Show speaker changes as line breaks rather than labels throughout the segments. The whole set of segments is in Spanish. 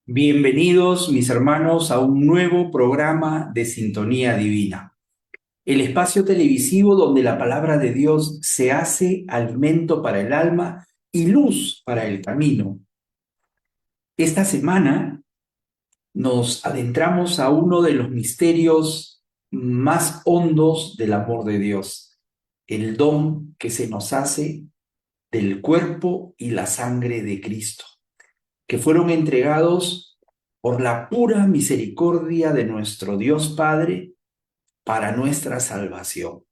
Bienvenidos, mis hermanos, a un nuevo programa de Sintonía Divina, el espacio televisivo donde la palabra de Dios se hace alimento para el alma y luz para el camino. Esta semana nos adentramos a uno de los misterios más hondos del amor de Dios, el don que se nos hace del cuerpo y la sangre de Cristo, que fueron entregados por la pura misericordia de nuestro Dios Padre para nuestra salvación.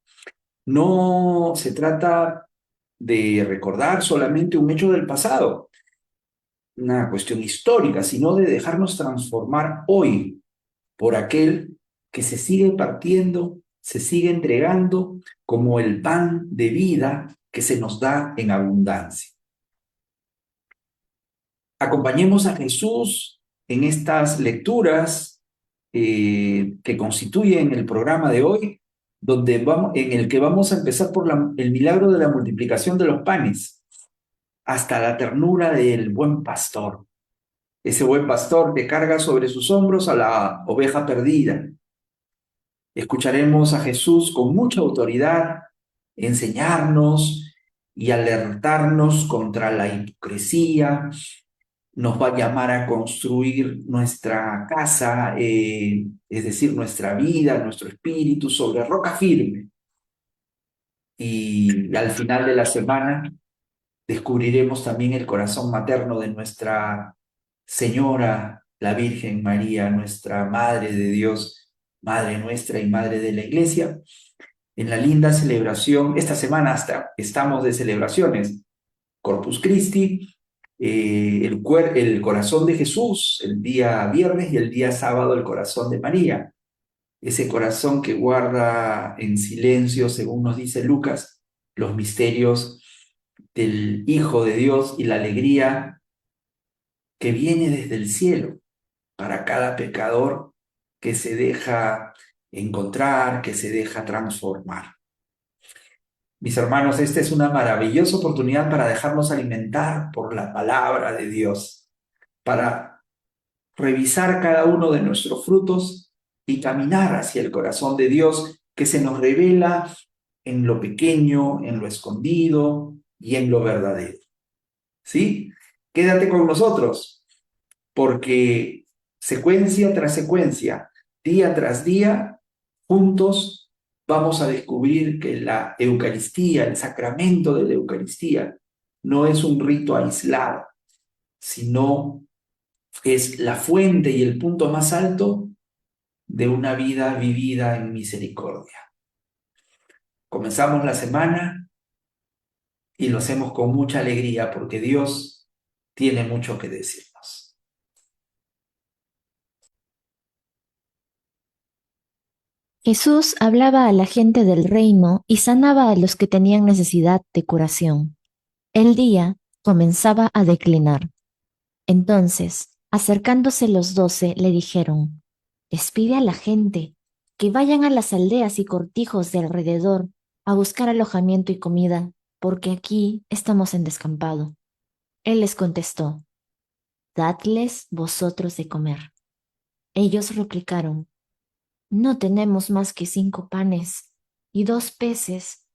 No se trata de recordar solamente un hecho del pasado, una cuestión histórica, sino de dejarnos transformar hoy por aquel que se sigue partiendo, se sigue entregando como el pan de vida que se nos da en abundancia. Acompañemos a Jesús en estas lecturas que constituyen el programa de hoy, en el que vamos a empezar por el milagro de la multiplicación de los panes, hasta la ternura del buen pastor, ese buen pastor que carga sobre sus hombros a la oveja perdida. Escucharemos a Jesús con mucha autoridad enseñarnos y alertarnos contra la hipocresía. Nos va a llamar a construir nuestra casa, es decir, nuestra vida, nuestro espíritu sobre roca firme. Y al final de la semana descubriremos también el corazón materno de nuestra Señora, la Virgen María, nuestra Madre de Dios, Madre nuestra y Madre de la Iglesia. En la linda celebración, esta semana hasta estamos de celebraciones, Corpus Christi, el corazón de Jesús, el día viernes, y el día sábado el corazón de María. Ese corazón que guarda en silencio, según nos dice Lucas, los misterios del Hijo de Dios y la alegría que viene desde el cielo para cada pecador que se deja encontrar, que se deja transformar. Mis hermanos, esta es una maravillosa oportunidad para dejarnos alimentar por la palabra de Dios, para revisar cada uno de nuestros frutos y caminar hacia el corazón de Dios que se nos revela en lo pequeño, en lo escondido y en lo verdadero. ¿Sí? Quédate con nosotros, porque secuencia tras secuencia, día tras día, juntos vamos a descubrir que la Eucaristía, el sacramento de la Eucaristía, no es un rito aislado, sino es la fuente y el punto más alto de una vida vivida en misericordia. Comenzamos la semana y lo hacemos con mucha alegría porque Dios tiene mucho que decirnos.
Jesús hablaba a la gente del reino y sanaba a los que tenían necesidad de curación. El día comenzaba a declinar. Entonces, acercándose los 12, le dijeron, despide a la gente, que vayan a las aldeas y cortijos de alrededor a buscar alojamiento y comida, porque aquí estamos en descampado. Él les contestó, dadles vosotros de comer. Ellos replicaron, no tenemos más que 5 panes y 2 peces,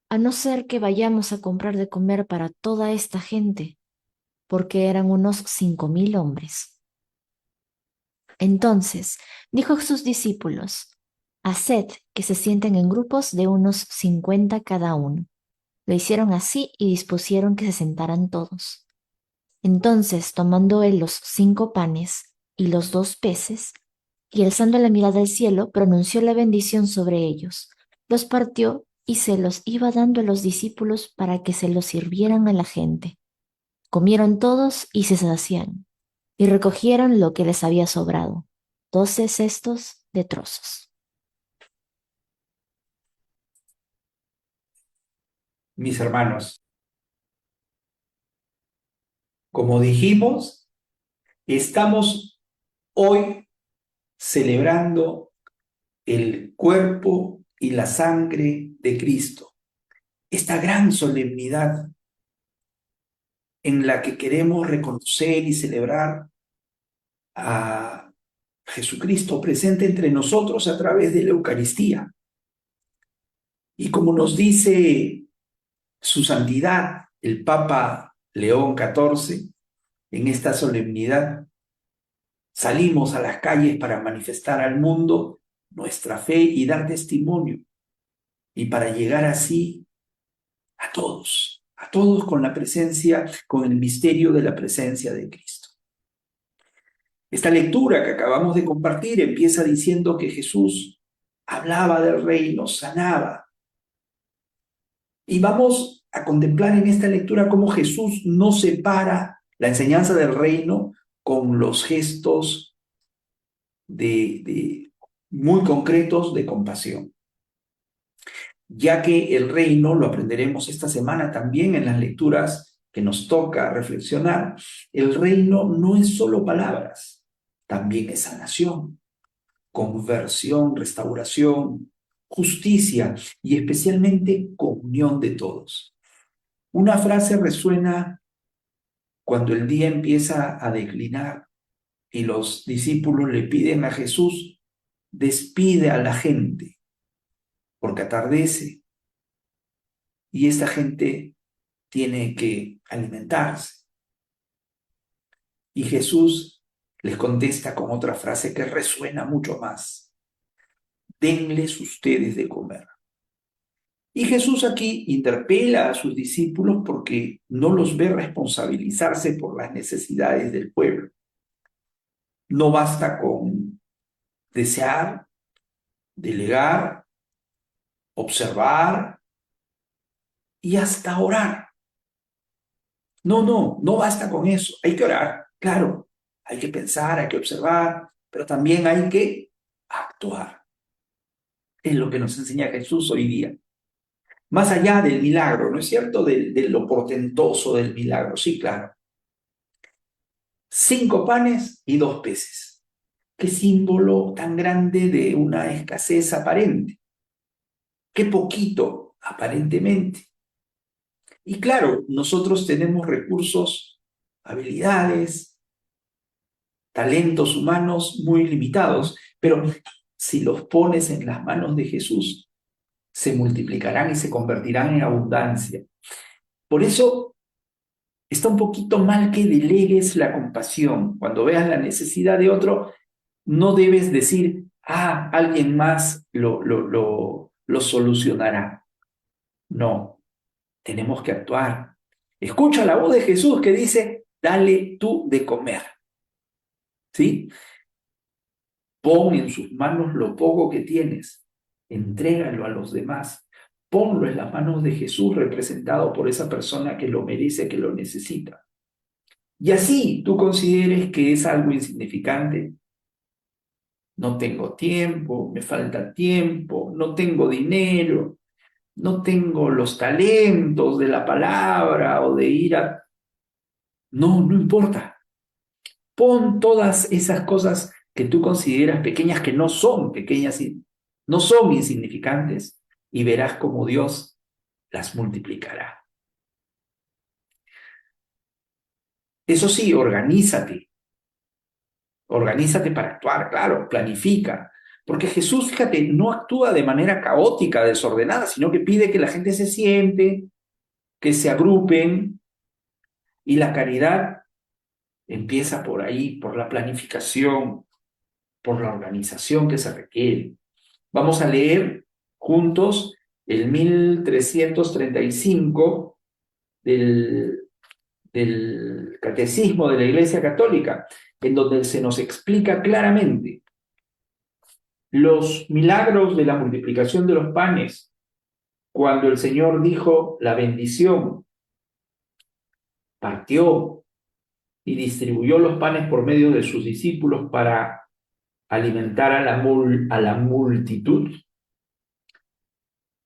a no ser que vayamos a comprar de comer para toda esta gente, porque eran unos 5.000 hombres. Entonces dijo a sus discípulos, haced que se sienten en grupos de unos 50 cada uno. Lo hicieron así y dispusieron que se sentaran todos. Entonces, tomando él los 5 panes y los 2 peces, y alzando la mirada al cielo, pronunció la bendición sobre ellos, los partió y se los iba dando a los discípulos para que se los sirvieran a la gente. Comieron todos y se saciaron, y recogieron lo que les había sobrado, 12 cestos de trozos.
Mis hermanos, como dijimos, estamos hoy celebrando el cuerpo y la sangre de Cristo, esta gran solemnidad en la que queremos reconocer y celebrar a Jesucristo presente entre nosotros a través de la Eucaristía. Y como nos dice su santidad, el Papa León XIV, en esta solemnidad, salimos a las calles para manifestar al mundo nuestra fe y dar testimonio, y para llegar así a todos con la presencia, con el misterio de la presencia de Cristo. Esta lectura que acabamos de compartir empieza diciendo que Jesús hablaba del reino, sanaba. Y vamos a contemplar en esta lectura cómo Jesús no separa la enseñanza del reino con los gestos muy concretos de compasión, ya que el reino, lo aprenderemos esta semana también en las lecturas que nos toca reflexionar, el reino no es solo palabras, también es sanación, conversión, restauración, justicia y especialmente comunión de todos. Una frase resuena cuando el día empieza a declinar y los discípulos le piden a Jesús: despide a la gente, porque atardece y esta gente tiene que alimentarse. Y Jesús les contesta con otra frase que resuena mucho más: denles ustedes de comer. Y Jesús aquí interpela a sus discípulos porque no los ve responsabilizarse por las necesidades del pueblo. No basta con desear, delegar, observar y hasta orar. No basta con eso. Hay que orar, claro. Hay que pensar, hay que observar, pero también hay que actuar. Es lo que nos enseña Jesús hoy día. Más allá del milagro, ¿no es cierto? De lo portentoso del milagro. Sí, claro. 5 panes y 2 peces. Qué símbolo tan grande de una escasez aparente. Qué poquito, aparentemente. Y claro, nosotros tenemos recursos, habilidades, talentos humanos muy limitados, pero si los pones en las manos de Jesús, se multiplicarán y se convertirán en abundancia. Por eso está un poquito mal que delegues la compasión. Cuando veas la necesidad de otro, no debes decir: alguien más lo solucionará. No, tenemos que actuar. Escucha la voz de Jesús que dice: dale tú de comer. ¿Sí? Pon en sus manos lo poco que tienes, entrégalo a los demás, ponlo en las manos de Jesús representado por esa persona que lo merece, que lo necesita. Y así tú consideres que es algo insignificante. No tengo tiempo, me falta tiempo, no tengo dinero, no tengo los talentos de la palabra o de ir a... No importa. Pon todas esas cosas que tú consideras pequeñas, que no son pequeñas, no son insignificantes, y verás cómo Dios las multiplicará. Eso sí, organízate para actuar, claro, planifica, porque Jesús, fíjate, no actúa de manera caótica, desordenada, sino que pide que la gente se siente, que se agrupen, y la caridad empieza por ahí, por la planificación, por la organización que se requiere. Vamos a leer juntos el 1335 del Catecismo de la Iglesia Católica, en donde se nos explica claramente los milagros de la multiplicación de los panes, cuando el Señor dijo la bendición, partió y distribuyó los panes por medio de sus discípulos para alimentar a la multitud,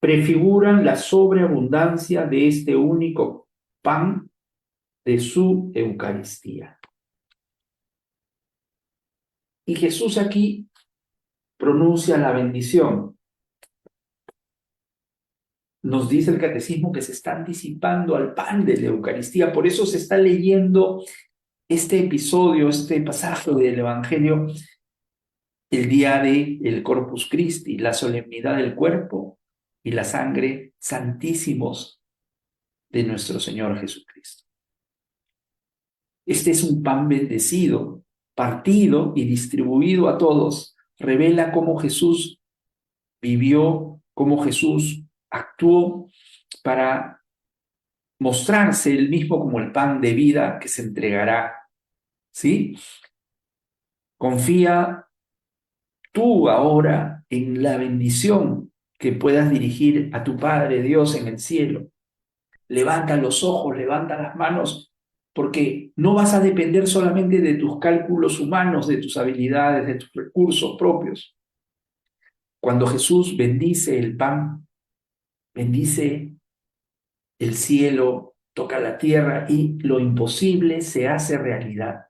prefiguran la sobreabundancia de este único pan de su Eucaristía. Y Jesús aquí pronuncia la bendición. Nos dice el catecismo que se está anticipando al pan de la Eucaristía, por eso se está leyendo este episodio, este pasaje del Evangelio, el día del Corpus Christi, la solemnidad del cuerpo y la sangre santísimos de nuestro Señor Jesucristo. Este es un pan bendecido, partido y distribuido a todos. Revela cómo Jesús vivió, cómo Jesús actuó para mostrarse él mismo como el pan de vida que se entregará. ¿Sí? Confía tú ahora en la bendición que puedas dirigir a tu Padre Dios en el cielo. Levanta los ojos, levanta las manos, porque no vas a depender solamente de tus cálculos humanos, de tus habilidades, de tus recursos propios. Cuando Jesús bendice el pan, bendice el cielo, toca la tierra y lo imposible se hace realidad.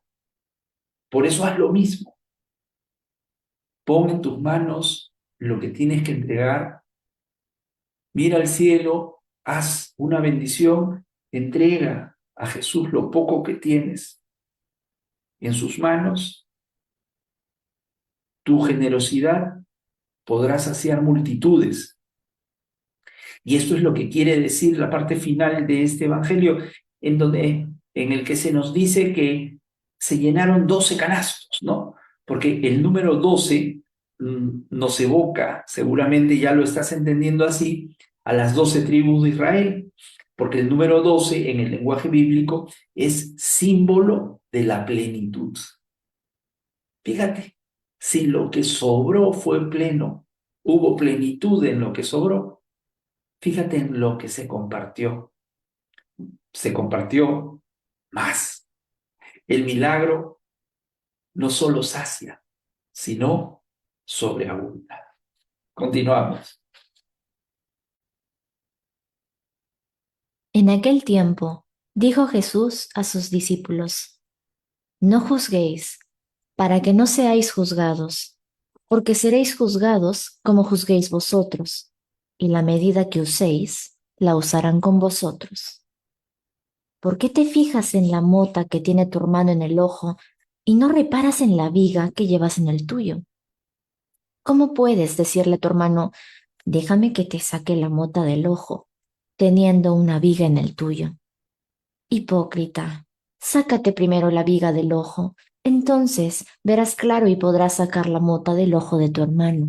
Por eso haz lo mismo. Pon en tus manos lo que tienes que entregar, mira al cielo, haz una bendición, entrega a Jesús lo poco que tienes en sus manos. Tu generosidad podrá saciar multitudes. Y esto es lo que quiere decir la parte final de este evangelio, en el que se nos dice que se llenaron 12 canastos, ¿no? Porque el número 12 nos evoca, seguramente ya lo estás entendiendo así, a las 12 tribus de Israel, porque el número 12 en el lenguaje bíblico es símbolo de la plenitud. Fíjate, si lo que sobró fue pleno, hubo plenitud en lo que sobró, fíjate en lo que se compartió más. El milagro no solo sacia, sino sobreabunda. Continuamos.
En aquel tiempo dijo Jesús a sus discípulos: No juzguéis, para que no seáis juzgados, porque seréis juzgados como juzguéis vosotros, y la medida que uséis, la usarán con vosotros. ¿Por qué te fijas en la mota que tiene tu hermano en el ojo y no reparas en la viga que llevas en el tuyo? ¿Cómo puedes decirle a tu hermano: déjame que te saque la mota del ojo, teniendo una viga en el tuyo? Hipócrita, sácate primero la viga del ojo, entonces verás claro y podrás sacar la mota del ojo de tu hermano.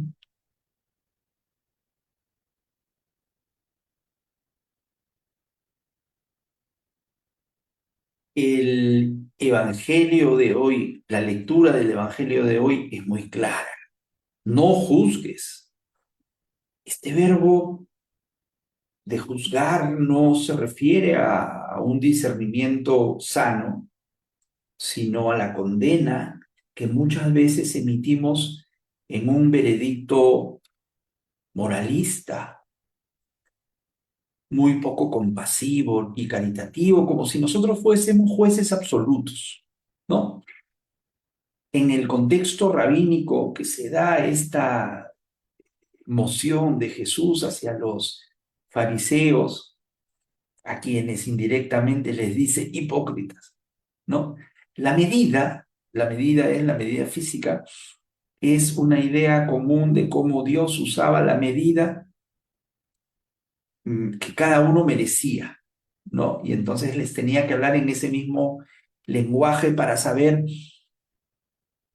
El Evangelio de hoy, la lectura del Evangelio de hoy es muy clara. No juzgues. Este verbo de juzgar no se refiere a un discernimiento sano, sino a la condena que muchas veces emitimos en un veredicto moralista, muy poco compasivo y caritativo, como si nosotros fuésemos jueces absolutos, ¿no? En el contexto rabínico que se da esta moción de Jesús hacia los fariseos, a quienes indirectamente les dice hipócritas, ¿no? La medida es la medida física, es una idea común de cómo Dios usaba la medida que cada uno merecía, ¿no? Y entonces les tenía que hablar en ese mismo lenguaje para saber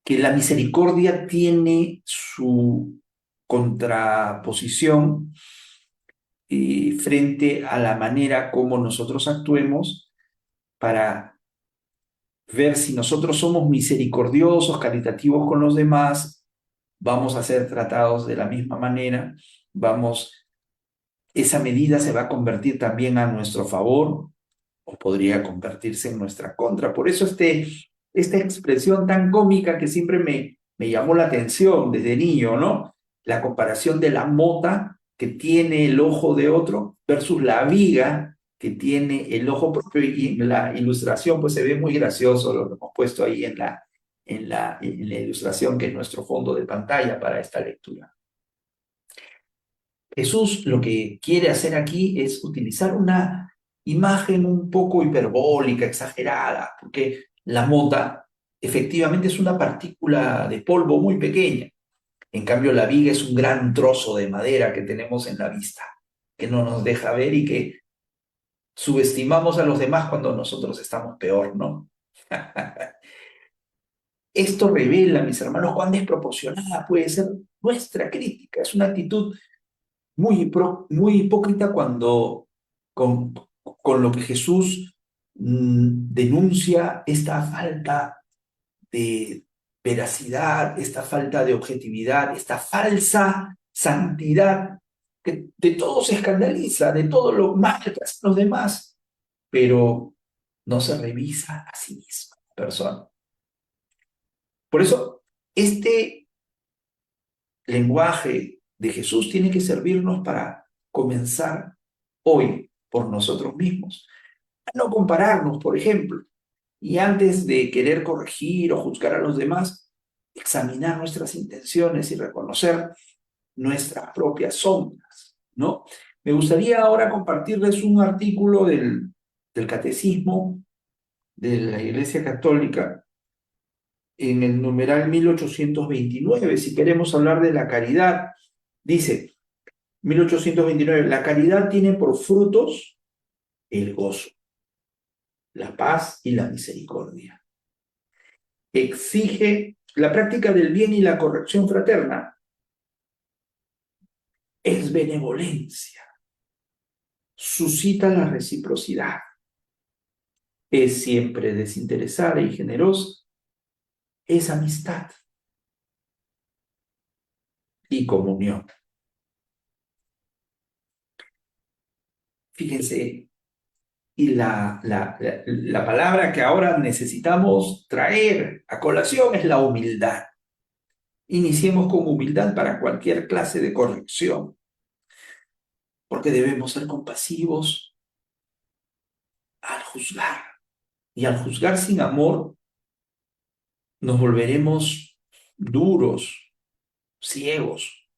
que la misericordia tiene su contraposición frente a la manera como nosotros actuemos para ver si nosotros somos misericordiosos, caritativos con los demás, vamos a ser tratados de la misma manera, esa medida se va a convertir también a nuestro favor o podría convertirse en nuestra contra. Por eso esta expresión tan cómica que siempre me llamó la atención desde niño, ¿no? La comparación de la mota que tiene el ojo de otro versus la viga que tiene el ojo propio, y en la ilustración pues se ve muy gracioso, lo hemos puesto ahí en la ilustración que es nuestro fondo de pantalla para esta lectura. Jesús lo que quiere hacer aquí es utilizar una imagen un poco hiperbólica, exagerada, porque La mota efectivamente es una partícula de polvo muy pequeña. En cambio, la viga es un gran trozo de madera que tenemos en la vista, que no nos deja ver y que subestimamos a los demás cuando nosotros estamos peor, ¿no? Esto revela, mis hermanos, cuán desproporcionada puede ser nuestra crítica. Es una actitud muy hipócrita cuando con, con lo que Jesús denuncia esta falta de veracidad, esta falta de objetividad, esta falsa santidad que de todo se escandaliza, de todo lo mal que hacen los demás, pero no se revisa a sí misma la persona. Por eso, este lenguaje de Jesús tiene que servirnos para comenzar hoy por nosotros mismos. A no compararnos, por ejemplo, y antes de querer corregir o juzgar a los demás, examinar nuestras intenciones y reconocer nuestras propias sombras, ¿no? Me gustaría ahora compartirles un artículo del Catecismo de la Iglesia Católica en el numeral 1829, si queremos hablar de la caridad. Dice, 1829, la caridad tiene por frutos el gozo, la paz y la misericordia. Exige la práctica del bien y la corrección fraterna. Es benevolencia, suscita la reciprocidad, es siempre desinteresada y generosa, es amistad y comunión. Fíjense, y la palabra que ahora necesitamos traer a colación es la humildad. Iniciemos con humildad para cualquier clase de corrección, porque debemos ser compasivos al juzgar. Y al juzgar sin amor, nos volveremos duros, ciegos,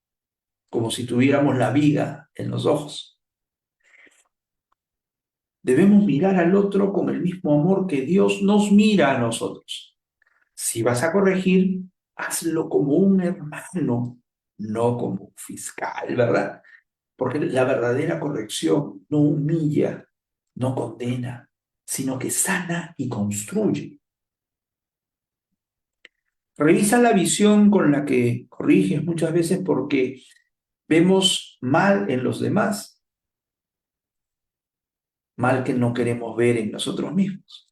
como si tuviéramos la viga en los ojos. Debemos mirar al otro con el mismo amor que Dios nos mira a nosotros. Si vas a corregir, hazlo como un hermano, no como un fiscal, ¿verdad? Porque la verdadera corrección no humilla, no condena, sino que sana y construye. Revisa la visión con la que corriges muchas veces porque vemos mal en los demás, mal que no queremos ver en nosotros mismos.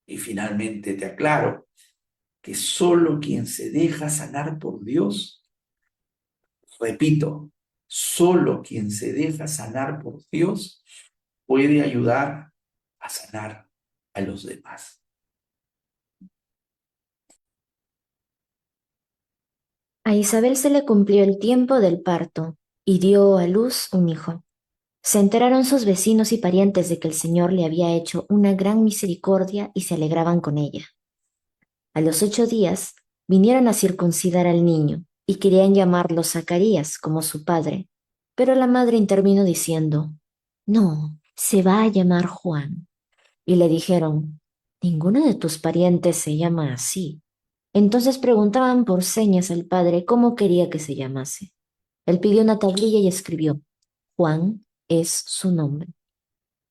Y finalmente te aclaro que solo quien se deja sanar por Dios, repito, solo quien se deja sanar por Dios puede ayudar a sanar a los demás.
A Isabel se le cumplió el tiempo del parto y dio a luz un hijo. Se enteraron sus vecinos y parientes de que el Señor le había hecho una gran misericordia y se alegraban con ella. A los 8 días vinieron a circuncidar al niño y querían llamarlo Zacarías como su padre, pero la madre intervino diciendo, no, se va a llamar Juan. Y le dijeron, ninguno de tus parientes se llama así. Entonces preguntaban por señas al padre cómo quería que se llamase. Él pidió una tablilla y escribió, Juan es su nombre.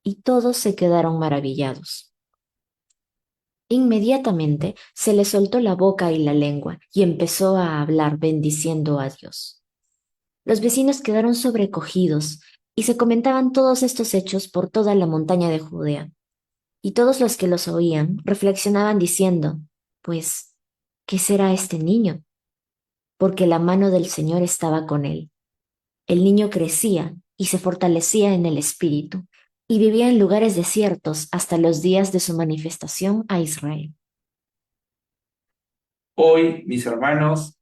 Y todos se quedaron maravillados. Inmediatamente se le soltó la boca y la lengua y empezó a hablar bendiciendo a Dios. Los vecinos quedaron sobrecogidos y se comentaban todos estos hechos por toda la montaña de Judea. Y todos los que los oían reflexionaban diciendo, pues, ¿qué será este niño? Porque la mano del Señor estaba con él. El niño crecía y se fortalecía en el espíritu, y vivía en lugares desiertos hasta los días de su manifestación a Israel.
Hoy, mis hermanos,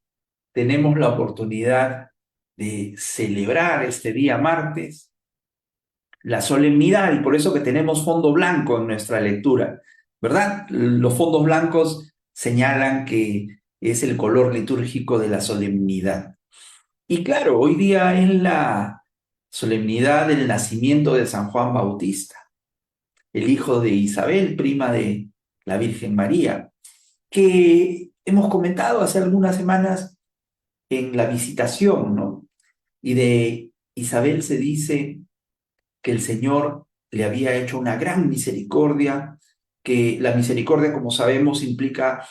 tenemos la oportunidad de celebrar este día martes, la solemnidad, y por eso que tenemos fondo blanco en nuestra lectura, ¿verdad? Los fondos blancos señalan que es el color litúrgico de la solemnidad. Y claro, hoy día es la solemnidad del nacimiento de San Juan Bautista, el hijo de Isabel, prima de la Virgen María, que hemos comentado hace algunas semanas en la visitación, ¿no? Y de Isabel se dice que el Señor le había hecho una gran misericordia, que la misericordia, como sabemos, implica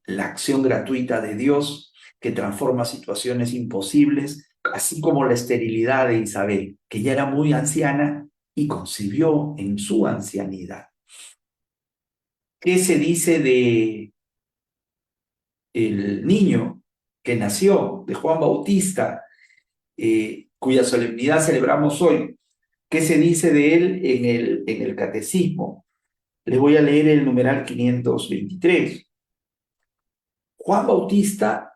la acción gratuita de Dios que transforma situaciones imposibles, así como la esterilidad de Isabel, que ya era muy anciana y concibió en su ancianidad. ¿Qué se dice de el niño que nació, de Juan Bautista, cuya solemnidad celebramos hoy? ¿Qué se dice de él en el catecismo? Les voy a leer el numeral 523. Juan Bautista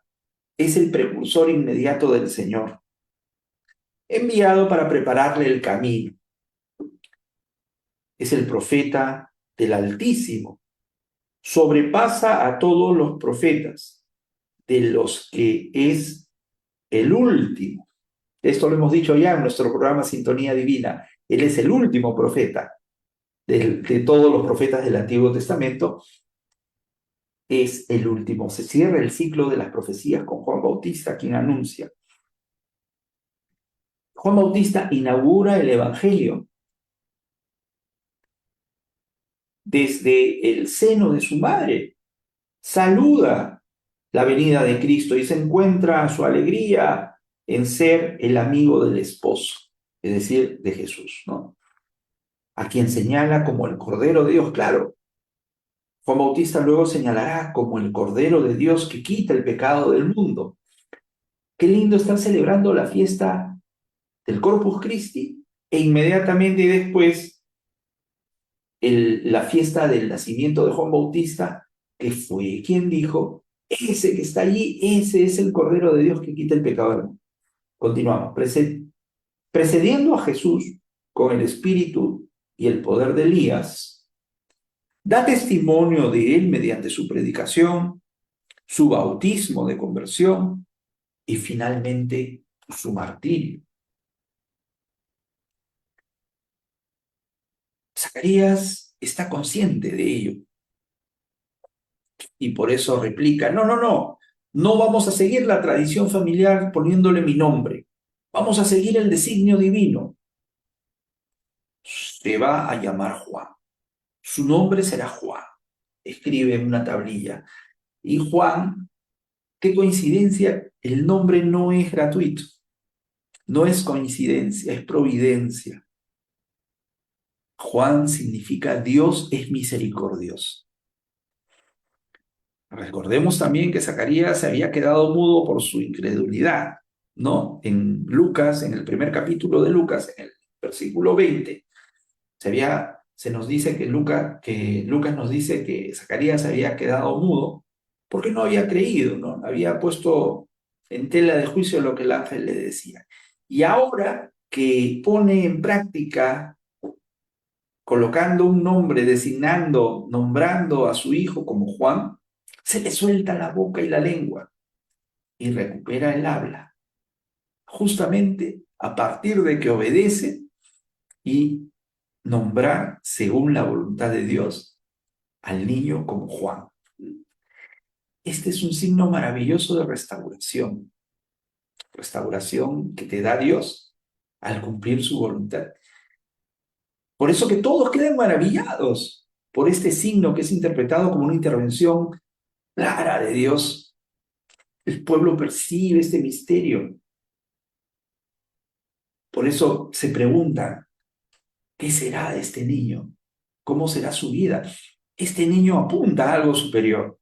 es el precursor inmediato del Señor, enviado para prepararle el camino. Es el profeta del Altísimo. Sobrepasa a todos los profetas, de los que es el último. Esto lo hemos dicho ya en nuestro programa Sintonía Divina. Él es el último profeta de todos los profetas del Antiguo Testamento. Es el último. Se cierra el ciclo de las profecías con Juan Bautista, quien anuncia. Juan Bautista inaugura el Evangelio desde el seno de su madre. Saluda la venida de Cristo y se encuentra su alegría en ser el amigo del esposo, es decir, de Jesús, ¿no? A quien señala como el Cordero de Dios, claro. Juan Bautista luego señalará como el Cordero de Dios que quita el pecado del mundo. Qué lindo estar celebrando la fiesta del Corpus Christi e inmediatamente después la fiesta del nacimiento de Juan Bautista, que fue quien dijo, ese que está allí, ese es el Cordero de Dios que quita el pecado del mundo. Continuamos, precediendo a Jesús con el espíritu y el poder de Elías, da testimonio de él mediante su predicación, su bautismo de conversión y finalmente su martirio. Zacarías está consciente de ello y por eso replica, no vamos a seguir la tradición familiar poniéndole mi nombre, vamos a seguir el designio divino. Se va a llamar Juan, su nombre será Juan, escribe en una tablilla. Y Juan, qué coincidencia, el nombre no es gratuito, no es coincidencia, es providencia. Juan significa Dios es misericordioso. Recordemos también que Zacarías se había quedado mudo por su incredulidad, ¿no? En Lucas, en el primer capítulo de Lucas, en el versículo 20, se nos dice que Lucas nos dice que Zacarías se había quedado mudo porque no había creído, ¿no? Había puesto en tela de juicio lo que el ángel le decía. Y ahora que pone en práctica colocando un nombre, designando, nombrando a su hijo como Juan, se le suelta la boca y la lengua y recupera el habla, justamente a partir de que obedece y nombrar según la voluntad de Dios al niño como Juan. Este es un signo maravilloso de restauración, restauración que te da Dios al cumplir su voluntad. Por eso que todos quedan maravillados por este signo que es interpretado como una intervención clara de Dios. El pueblo percibe este misterio. Por eso se preguntan, ¿qué será de este niño? ¿Cómo será su vida? Este niño apunta a algo superior.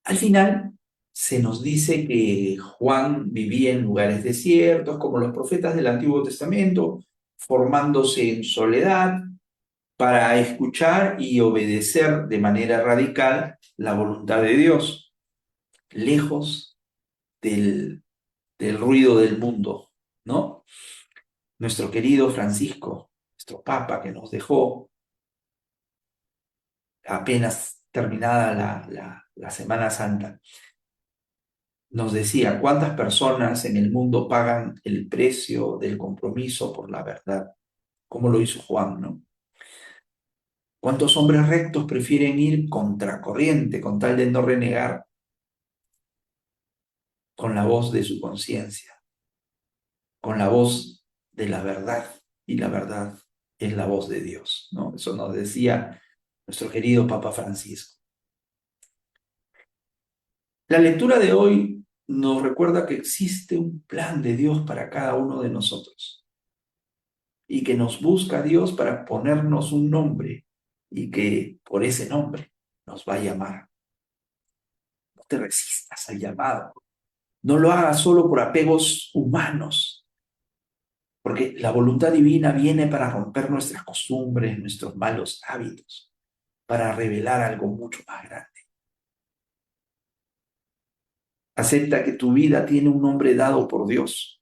Al final se nos dice que Juan vivía en lugares desiertos, como los profetas del Antiguo Testamento, formándose en soledad para escuchar y obedecer de manera radical la voluntad de Dios, lejos del ruido del mundo, ¿no? Nuestro querido Francisco, nuestro Papa que nos dejó apenas terminada la Semana Santa, nos decía cuántas personas en el mundo pagan el precio del compromiso por la verdad, como lo hizo Juan, ¿no? ¿Cuántos hombres rectos prefieren ir contracorriente con tal de no renegar con la voz de su conciencia, con la voz de la verdad? Y la verdad es la voz de Dios, ¿no? Eso nos decía nuestro querido Papa Francisco. La lectura de hoy nos recuerda que existe un plan de Dios para cada uno de nosotros y que nos busca Dios para ponernos un nombre y que por ese nombre nos va a llamar. No te resistas al llamado. No lo hagas solo por apegos humanos, porque la voluntad divina viene para romper nuestras costumbres, nuestros malos hábitos, para revelar algo mucho más grande. Acepta que tu vida tiene un nombre dado por Dios.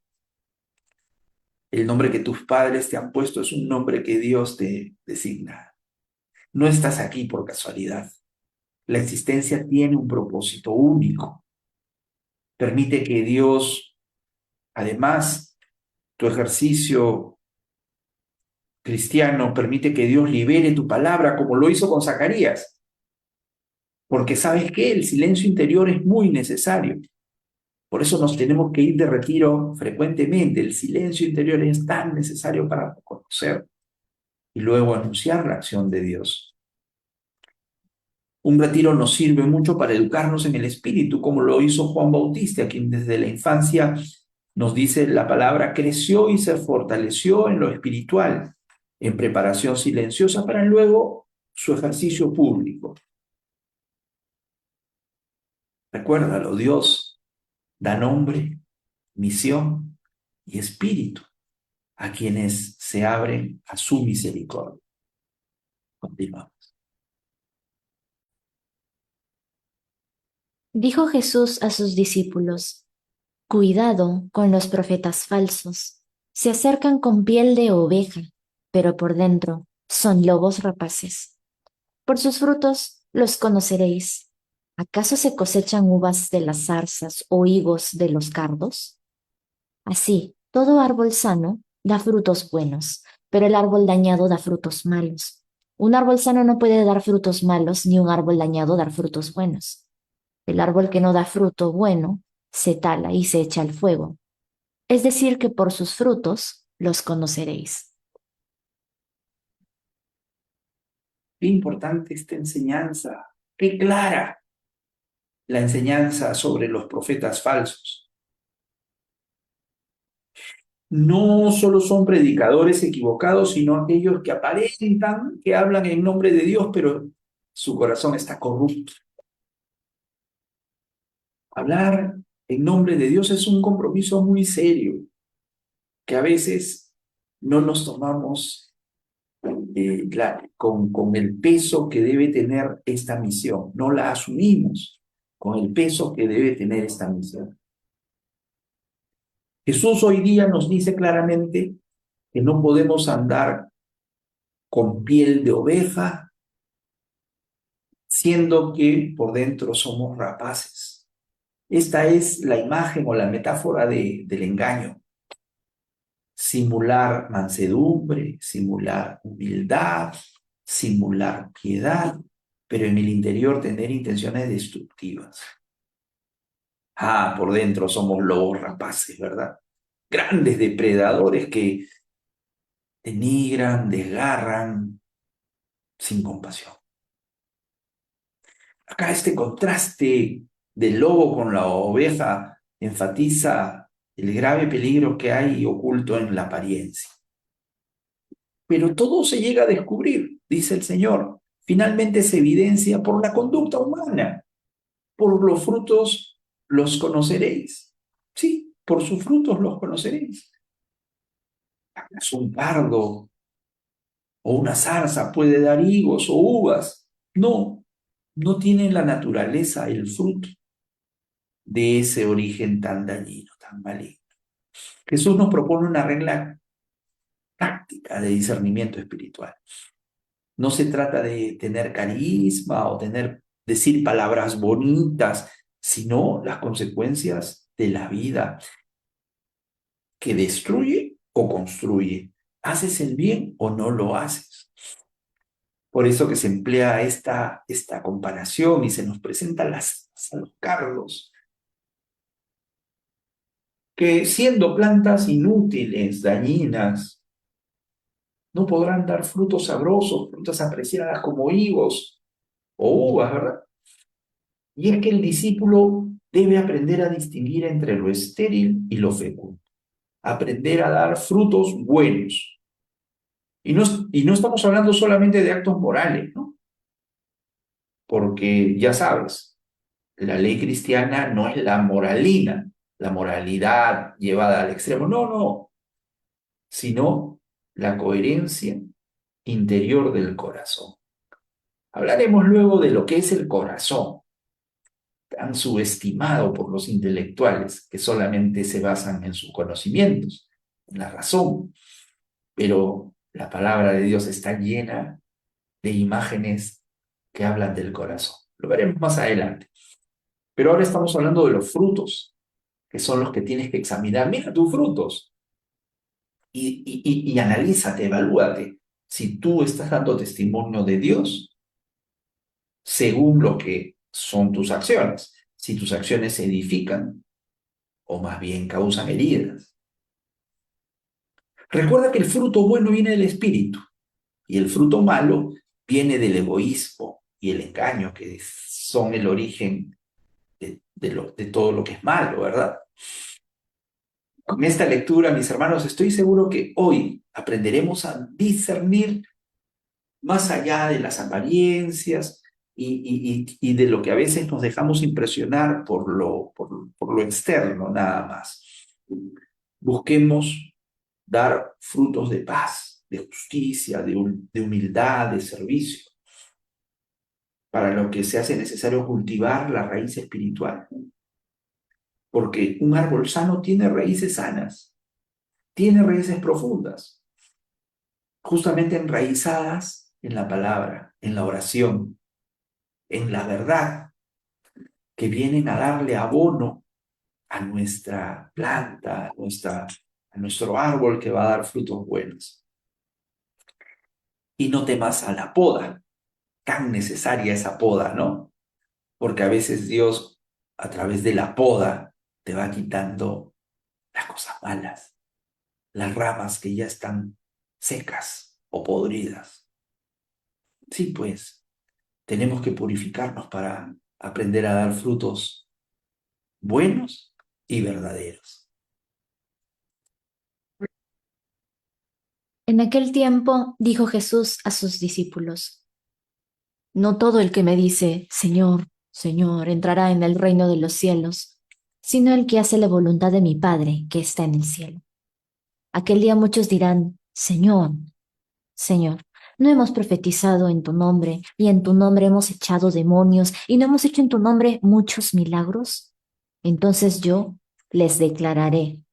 El nombre que tus padres te han puesto es un nombre que Dios te designa. No estás aquí por casualidad. La existencia tiene un propósito único. Permite que Dios, además, tu ejercicio cristiano, permite que Dios libere tu palabra como lo hizo con Zacarías. Porque sabes que el silencio interior es muy necesario. Por eso nos tenemos que ir de retiro frecuentemente. El silencio interior es tan necesario para conocer y luego anunciar la acción de Dios. Un retiro nos sirve mucho para educarnos en el espíritu, como lo hizo Juan Bautista, quien desde la infancia nos dice la palabra, creció y se fortaleció en lo espiritual, en preparación silenciosa para luego su ejercicio público. Recuérdalo, Dios da nombre, misión y espíritu a quienes se abren a su misericordia. Continuamos.
Dijo Jesús a sus discípulos, cuidado con los profetas falsos. Se acercan con piel de oveja, pero por dentro son lobos rapaces. Por sus frutos los conoceréis. ¿Acaso se cosechan uvas de las zarzas o higos de los cardos? Así, todo árbol sano da frutos buenos, pero el árbol dañado da frutos malos. Un árbol sano no puede dar frutos malos, ni un árbol dañado dar frutos buenos. El árbol que no da fruto bueno se tala y se echa al fuego. Es decir, que por sus frutos los conoceréis.
Qué importante esta enseñanza, qué clara la enseñanza sobre los profetas falsos. No solo son predicadores equivocados, sino aquellos que aparentan que hablan en nombre de Dios, pero su corazón está corrupto. Hablar en nombre de Dios es un compromiso muy serio, que a veces no nos tomamos con el peso que debe tener esta misión, no la asumimos con el peso que debe tener esta misión. Jesús hoy día nos dice claramente que no podemos andar con piel de oveja, siendo que por dentro somos rapaces. Esta es la imagen o la metáfora del engaño. Simular mansedumbre, simular humildad, simular piedad, pero en el interior tener intenciones destructivas. Por dentro somos lobos rapaces, ¿verdad? Grandes depredadores que denigran, desgarran sin compasión. Acá este contraste del lobo con la oveja enfatiza el grave peligro que hay oculto en la apariencia. Pero todo se llega a descubrir, dice el Señor. Finalmente se evidencia por la conducta humana. Por los frutos los conoceréis. Sí, por sus frutos los conoceréis. ¿Acaso un cardo o una zarza puede dar higos o uvas? No, no tienen la naturaleza, el fruto de ese origen tan dañino, tan maligno. Jesús nos propone una regla práctica de discernimiento espiritual. No se trata de tener carisma o decir palabras bonitas, sino las consecuencias de la vida que destruye o construye. ¿Haces el bien o no lo haces? Por eso que se emplea esta comparación y se nos presentan a los cardos, que siendo plantas inútiles, dañinas, no podrán dar frutos sabrosos, frutas apreciadas como higos o uvas, ¿verdad? Y es que el discípulo debe aprender a distinguir entre lo estéril y lo fecundo, aprender a dar frutos buenos. Y no estamos hablando solamente de actos morales, ¿no? Porque ya sabes, la ley cristiana no es la moralina, la moralidad llevada al extremo, no, no, sino la coherencia interior del corazón. Hablaremos luego de lo que es el corazón, tan subestimado por los intelectuales que solamente se basan en sus conocimientos, en la razón, pero la palabra de Dios está llena de imágenes que hablan del corazón. Lo veremos más adelante. Pero ahora estamos hablando de los frutos, que son los que tienes que examinar. Mira tus frutos y analízate, evalúate. Si tú estás dando testimonio de Dios según lo que son tus acciones, si tus acciones edifican o más bien causan heridas. Recuerda que el fruto bueno viene del espíritu y el fruto malo viene del egoísmo y el engaño, que son el origen de todo lo que es malo, ¿verdad? Con esta lectura, mis hermanos, estoy seguro que hoy aprenderemos a discernir más allá de las apariencias y de lo que a veces nos dejamos impresionar por lo externo, nada más. Busquemos dar frutos de paz, de justicia, de humildad, de servicio, para lo que se hace necesario cultivar la raíz espiritual, porque un árbol sano tiene raíces sanas, tiene raíces profundas, justamente enraizadas en la palabra, en la oración, en la verdad, que vienen a darle abono a nuestra planta, a nuestro árbol que va a dar frutos buenos. Y no temas a la poda, tan necesaria esa poda, ¿no? Porque a veces Dios, a través de la poda, te va quitando las cosas malas, las ramas que ya están secas o podridas. Sí, pues, tenemos que purificarnos para aprender a dar frutos buenos y verdaderos.
En aquel tiempo dijo Jesús a sus discípulos, no todo el que me dice, Señor, Señor, entrará en el reino de los cielos, sino el que hace la voluntad de mi Padre que está en el cielo. Aquel día muchos dirán, Señor, Señor, ¿no hemos profetizado en tu nombre y en tu nombre hemos echado demonios y no hemos hecho en tu nombre muchos milagros? Entonces yo les declararé,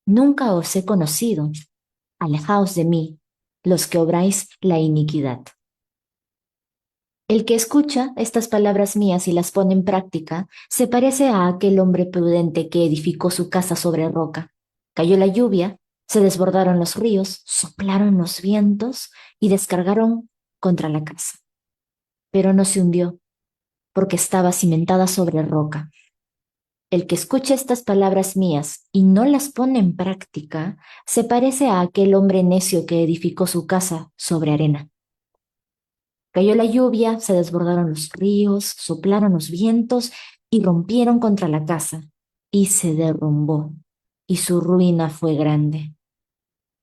nunca os he conocido, alejaos de mí, los que obráis la iniquidad. El que escucha estas palabras mías y las pone en práctica se parece a aquel hombre prudente que edificó su casa sobre roca. Cayó la lluvia, se desbordaron los ríos, soplaron los vientos y descargaron contra la casa. Pero no se hundió, porque estaba cimentada sobre roca. El que escucha estas palabras mías y no las pone en práctica se parece a aquel hombre necio que edificó su casa sobre arena. Cayó la lluvia, se desbordaron los ríos, soplaron los vientos y rompieron contra la casa, y se derrumbó, y su ruina fue grande.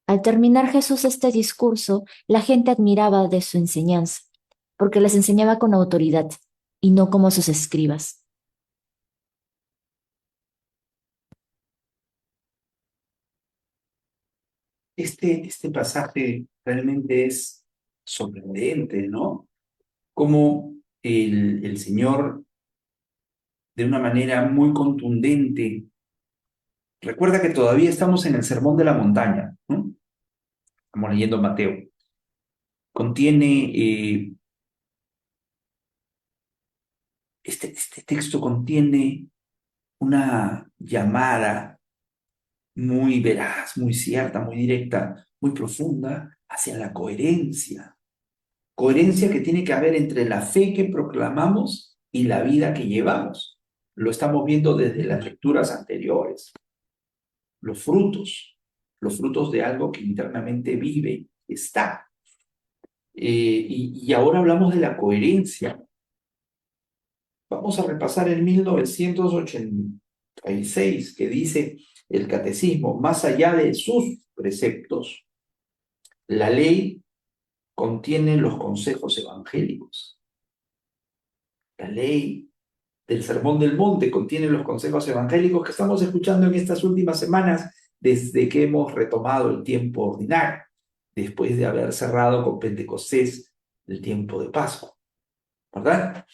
Al terminar Jesús este discurso, la gente admiraba de su enseñanza, porque les enseñaba con autoridad y no como sus escribas.
Este pasaje realmente es sorprendente, ¿no? Como el Señor, de una manera muy contundente, recuerda que todavía estamos en el Sermón de la Montaña, ¿no? Estamos leyendo Mateo. Contiene, este texto contiene una llamada muy veraz, muy cierta, muy directa, muy profunda hacia la coherencia, Coherencia que tiene que haber entre la fe que proclamamos y la vida que llevamos. Lo estamos viendo desde las lecturas anteriores. Los frutos de algo que internamente vive, está. Y ahora hablamos de la coherencia. Vamos a repasar el 1986, que dice el catecismo: más allá de sus preceptos, la ley contiene los consejos evangélicos. La ley del Sermón del Monte contiene los consejos evangélicos que estamos escuchando en estas últimas semanas desde que hemos retomado el tiempo ordinario, después de haber cerrado con Pentecostés el tiempo de Pascua, ¿verdad?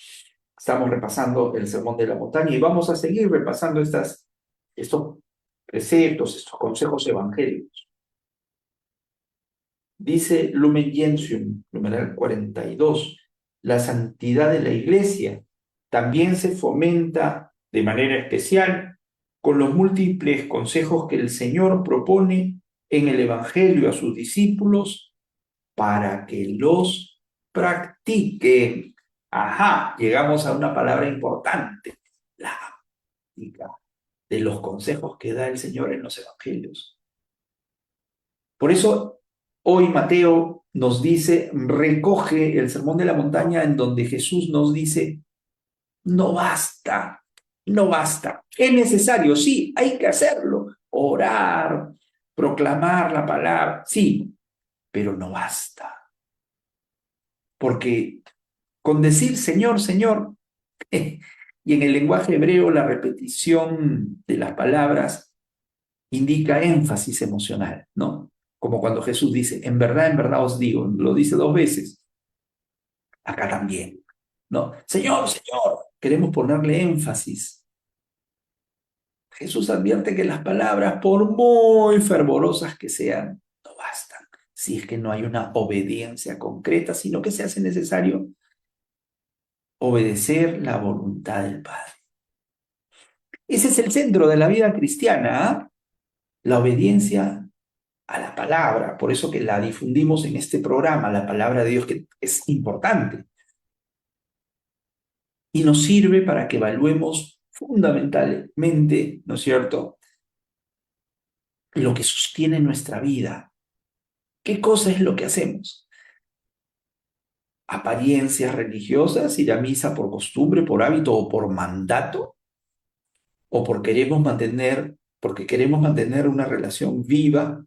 Estamos repasando el Sermón de la Montaña y vamos a seguir repasando estos preceptos, estos consejos evangélicos. Dice Lumen Gentium, numeral 42, la santidad de la Iglesia también se fomenta de manera especial con los múltiples consejos que el Señor propone en el Evangelio a sus discípulos para que los practiquen. Ajá, llegamos a una palabra importante, la práctica de los consejos que da el Señor en los Evangelios. Por eso hoy Mateo nos dice, recoge el Sermón de la Montaña en donde Jesús nos dice, no basta, no basta. Es necesario, sí, hay que hacerlo. Orar, proclamar la palabra, sí, pero no basta. Porque con decir Señor, Señor, y en el lenguaje hebreo la repetición de las palabras indica énfasis emocional, ¿no? Como cuando Jesús dice, en verdad os digo, lo dice 2 veces, acá también, ¿no? Señor, Señor, queremos ponerle énfasis. Jesús advierte que las palabras, por muy fervorosas que sean, no bastan, si es que no hay una obediencia concreta, sino que se hace necesario obedecer la voluntad del Padre. Ese es el centro de la vida cristiana, ¿eh? La obediencia a la palabra, por eso que la difundimos en este programa, la palabra de Dios, que es importante. Y nos sirve para que evaluemos fundamentalmente, ¿no es cierto?, lo que sostiene nuestra vida. ¿Qué cosa es lo que hacemos? ¿Apariencias religiosas, ir a misa por costumbre, por hábito o por mandato? ¿O porque queremos mantener una relación viva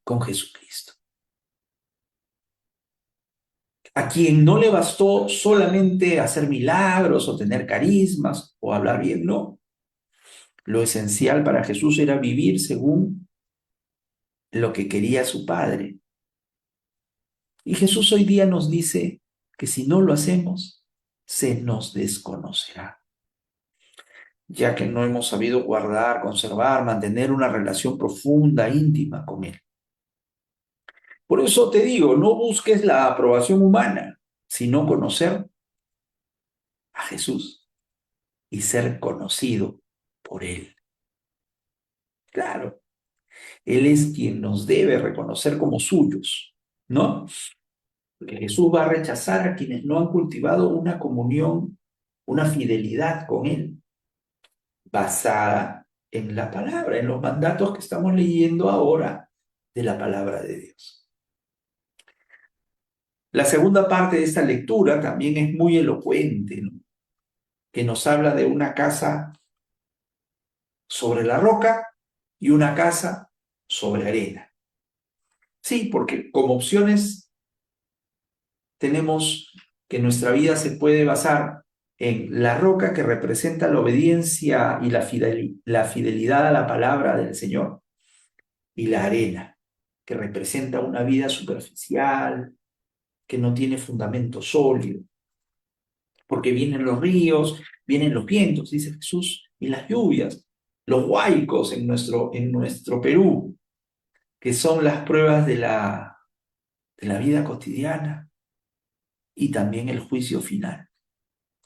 con Jesucristo? A quien no le bastó solamente hacer milagros o tener carismas o hablar bien, no. Lo esencial para Jesús era vivir según lo que quería su Padre. Y Jesús hoy día nos dice que si no lo hacemos, se nos desconocerá, ya que no hemos sabido guardar, conservar, mantener una relación profunda, íntima con Él. Por eso te digo, no busques la aprobación humana, sino conocer a Jesús y ser conocido por Él. Claro, Él es quien nos debe reconocer como suyos, ¿no? Porque Jesús va a rechazar a quienes no han cultivado una comunión, una fidelidad con Él, basada en la palabra, en los mandatos que estamos leyendo ahora de la palabra de Dios. La segunda parte de esta lectura también es muy elocuente, ¿no?, que nos habla de una casa sobre la roca y una casa sobre arena. Sí, porque como opciones tenemos que nuestra vida se puede basar en la roca, que representa la obediencia y la fidelidad a la palabra del Señor, y la arena, que representa una vida superficial, que no tiene fundamento sólido, porque vienen los ríos, vienen los vientos, dice Jesús, y las lluvias, los huaicos en nuestro Perú, que son las pruebas de la vida cotidiana, y también el juicio final.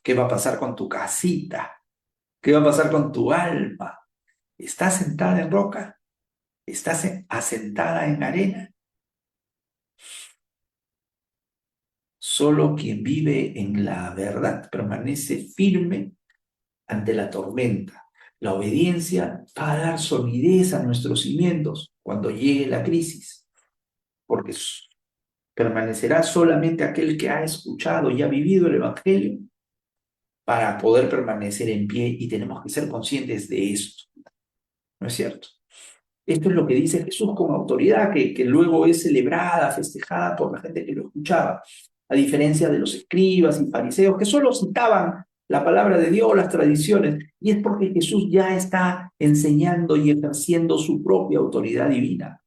¿Qué va a pasar con tu casita? ¿Qué va a pasar con tu alma? ¿Estás sentada en roca? ¿Estás asentada en arena? Solo quien vive en la verdad permanece firme ante la tormenta. La obediencia va a dar solidez a nuestros cimientos cuando llegue la crisis, porque permanecerá solamente aquel que ha escuchado y ha vivido el Evangelio para poder permanecer en pie, y tenemos que ser conscientes de esto, ¿no es cierto? Esto es lo que dice Jesús con autoridad, que luego es celebrada, festejada por la gente que lo escuchaba, a diferencia de los escribas y fariseos que solo citaban la palabra de Dios, las tradiciones, y es porque Jesús ya está enseñando y ejerciendo su propia autoridad divina.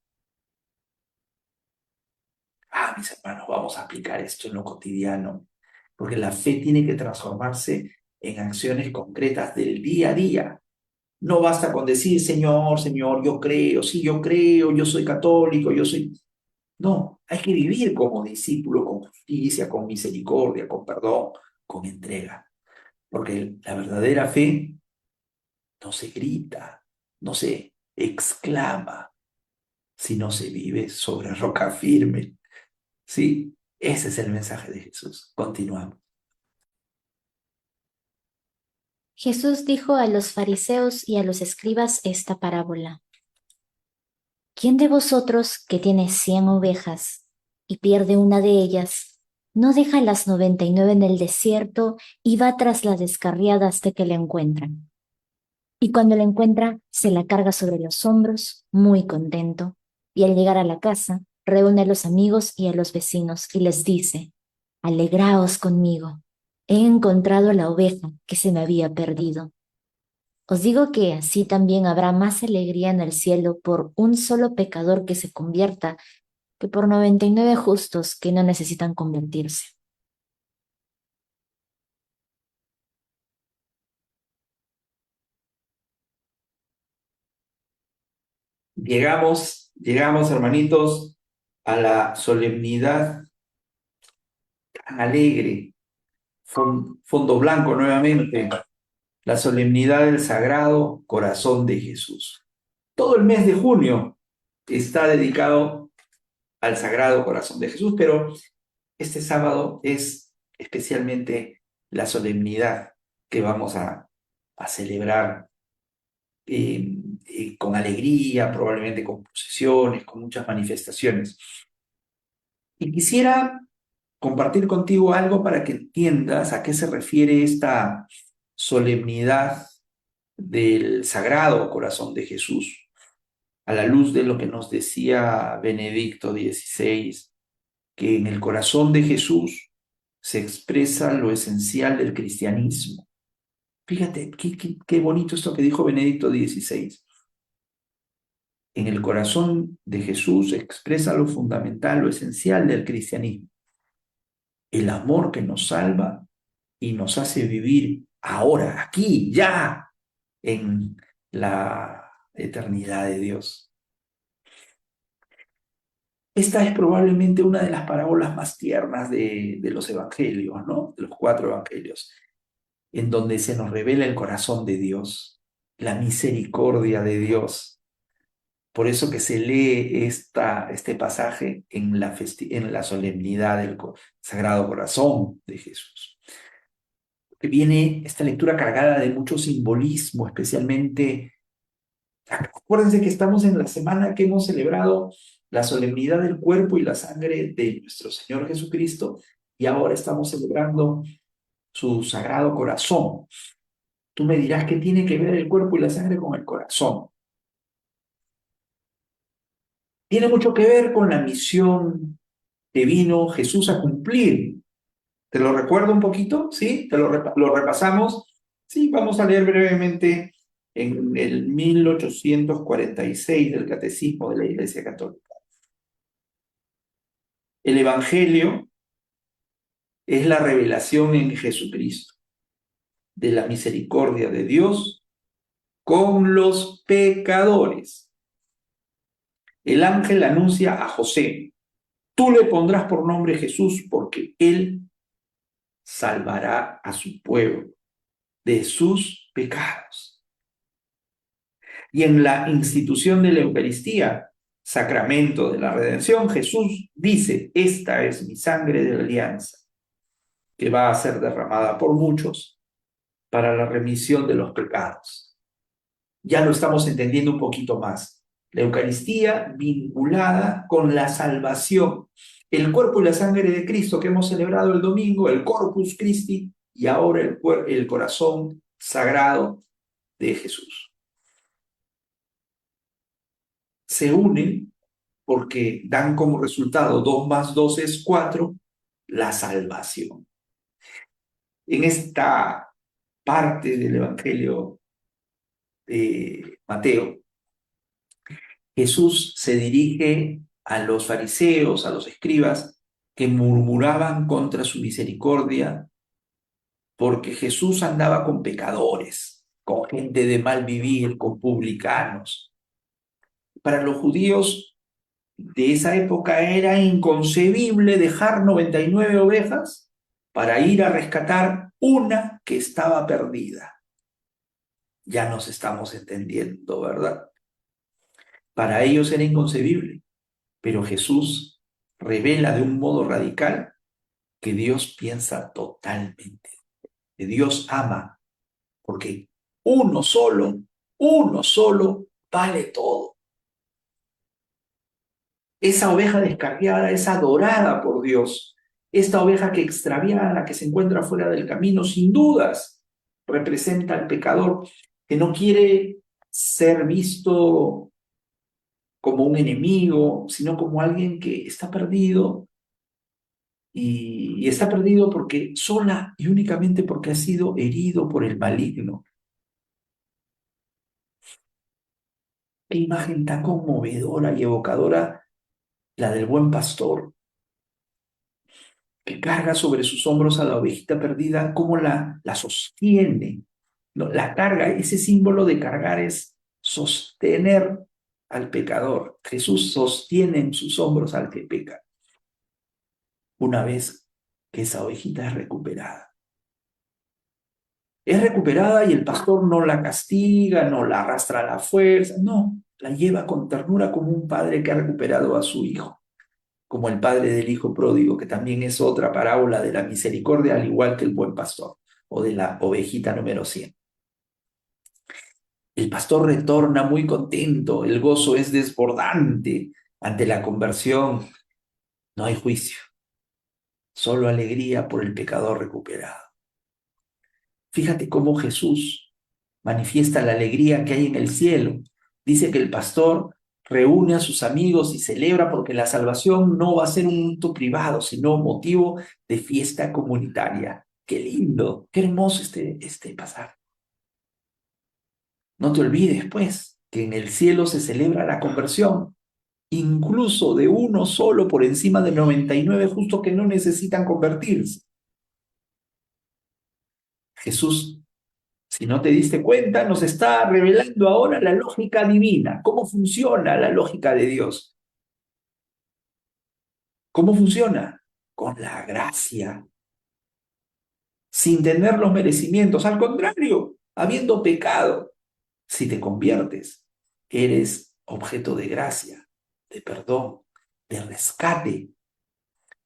Mis hermanos, vamos a aplicar esto en lo cotidiano, porque la fe tiene que transformarse en acciones concretas del día a día. No basta con decir, Señor, Señor, yo creo, sí, yo creo, yo soy católico, yo soy... No, hay que vivir como discípulo con justicia, con misericordia, con perdón, con entrega. Porque la verdadera fe no se grita, no se exclama, sino se vive sobre roca firme. ¿Sí? Ese es el mensaje de Jesús. Continuamos.
Jesús dijo a los fariseos y a los escribas esta parábola. ¿Quién de vosotros que tiene 100 ovejas y pierde una de ellas, no deja las 99 en el desierto y va tras la descarriada hasta que la encuentran? Y cuando la encuentra, se la carga sobre los hombros, muy contento, y al llegar a la casa, reúne a los amigos y a los vecinos y les dice, alegraos conmigo, he encontrado la oveja que se me había perdido. Os digo que así también habrá más alegría en el cielo por un solo pecador que se convierta que por 99 justos que no necesitan convertirse.
Llegamos, hermanitos, a la solemnidad tan alegre, fondo blanco nuevamente, la solemnidad del Sagrado Corazón de Jesús. Todo el mes de junio está dedicado al Sagrado Corazón de Jesús, pero este sábado es especialmente la solemnidad que vamos a celebrar con alegría, probablemente con procesiones, con muchas manifestaciones. Y quisiera compartir contigo algo para que entiendas a qué se refiere esta solemnidad del Sagrado Corazón de Jesús, a la luz de lo que nos decía Benedicto XVI, que en el corazón de Jesús se expresa lo esencial del cristianismo. Fíjate, qué bonito esto que dijo Benedicto XVI. En el corazón de Jesús se expresa lo fundamental, lo esencial del cristianismo. El amor que nos salva y nos hace vivir ahora, aquí, ya, en la eternidad de Dios. Esta es probablemente una de las parábolas más tiernas de los evangelios, ¿no? De los 4 evangelios, en donde se nos revela el corazón de Dios, la misericordia de Dios. Por eso que se lee este pasaje en la solemnidad del Sagrado Corazón de Jesús. Que viene esta lectura cargada de mucho simbolismo, especialmente. Acuérdense que estamos en la semana que hemos celebrado la solemnidad del cuerpo y la sangre de nuestro Señor Jesucristo, y ahora estamos celebrando su Sagrado Corazón. Tú me dirás, ¿qué tiene que ver el cuerpo y la sangre con el corazón? Tiene mucho que ver con la misión que vino Jesús a cumplir. ¿Te lo recuerdo un poquito? ¿Sí? ¿Lo repasamos? Sí, vamos a leer brevemente en el 1846 del Catecismo de la Iglesia Católica. El Evangelio es la revelación en Jesucristo de la misericordia de Dios con los pecadores. El ángel anuncia a José, tú le pondrás por nombre Jesús porque él salvará a su pueblo de sus pecados. Y en la institución de la Eucaristía, sacramento de la redención, Jesús dice, esta es mi sangre de la alianza, que va a ser derramada por muchos para la remisión de los pecados. Ya lo estamos entendiendo un poquito más. La Eucaristía vinculada con la salvación, el cuerpo y la sangre de Cristo que hemos celebrado el domingo, el Corpus Christi, y ahora el corazón sagrado de Jesús. Se unen porque dan como resultado 2 más 2 es 4, la salvación. En esta parte del Evangelio de Mateo, Jesús se dirige a los fariseos, a los escribas, que murmuraban contra su misericordia, porque Jesús andaba con pecadores, con gente de mal vivir, con publicanos. Para los judíos de esa época era inconcebible dejar 99 ovejas para ir a rescatar una que estaba perdida. Ya nos estamos entendiendo, ¿verdad? Para ellos era inconcebible, pero Jesús revela de un modo radical que Dios piensa totalmente, que Dios ama, porque uno solo vale todo. Esa oveja descarriada es adorada por Dios. Esta oveja que extraviada, que se encuentra fuera del camino, sin dudas, representa al pecador que no quiere ser visto como un enemigo, sino como alguien que está perdido y está perdido porque sola y únicamente porque ha sido herido por el maligno. Qué imagen tan conmovedora y evocadora la del buen pastor, que carga sobre sus hombros a la ovejita perdida, cómo la sostiene, ¿no? La carga, ese símbolo de cargar es sostener al pecador. Jesús sostiene en sus hombros al que peca, una vez que esa ovejita es recuperada. Es recuperada y el pastor no la castiga, no la arrastra a la fuerza, no, la lleva con ternura como un padre que ha recuperado a su hijo, como el padre del hijo pródigo, que también es otra parábola de la misericordia, al igual que el buen pastor o de la ovejita número 100. El pastor retorna muy contento, el gozo es desbordante ante la conversión, no hay juicio, solo alegría por el pecador recuperado. Fíjate cómo Jesús manifiesta la alegría que hay en el cielo. Dice que el pastor reúne a sus amigos y celebra porque la salvación no va a ser un acto privado, sino motivo de fiesta comunitaria. Qué lindo, qué hermoso este pasaje. No te olvides, pues, que en el cielo se celebra la conversión, incluso de uno solo por encima de 99 justos que no necesitan convertirse. Jesús, si no te diste cuenta, nos está revelando ahora la lógica divina, cómo funciona la lógica de Dios. ¿Cómo funciona? Con la gracia, sin tener los merecimientos. Al contrario, habiendo pecado, si te conviertes, eres objeto de gracia, de perdón, de rescate,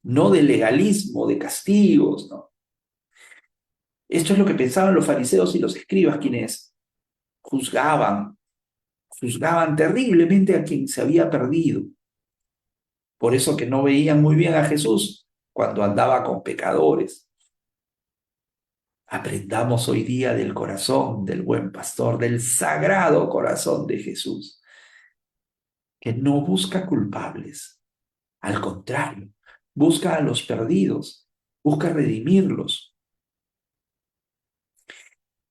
no de legalismo, de castigos, ¿no? Esto es lo que pensaban los fariseos y los escribas, quienes juzgaban terriblemente a quien se había perdido. Por eso que no veían muy bien a Jesús cuando andaba con pecadores. Aprendamos hoy día del corazón del buen pastor, del sagrado corazón de Jesús, que no busca culpables, al contrario, busca a los perdidos, busca redimirlos.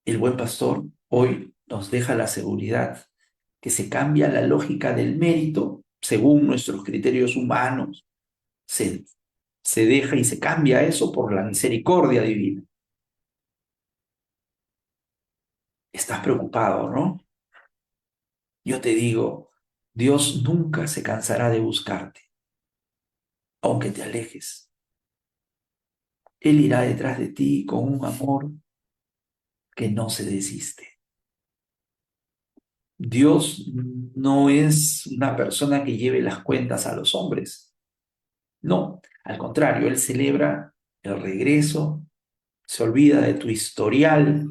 El buen pastor hoy nos deja la seguridad que se cambia la lógica del mérito según nuestros criterios humanos, se deja y se cambia eso por la misericordia divina. Estás preocupado, ¿no? Yo te digo, Dios nunca se cansará de buscarte, aunque te alejes. Él irá detrás de ti con un amor que no se desiste. Dios no es una persona que lleve las cuentas a los hombres. No, al contrario, Él celebra el regreso se olvida de tu historial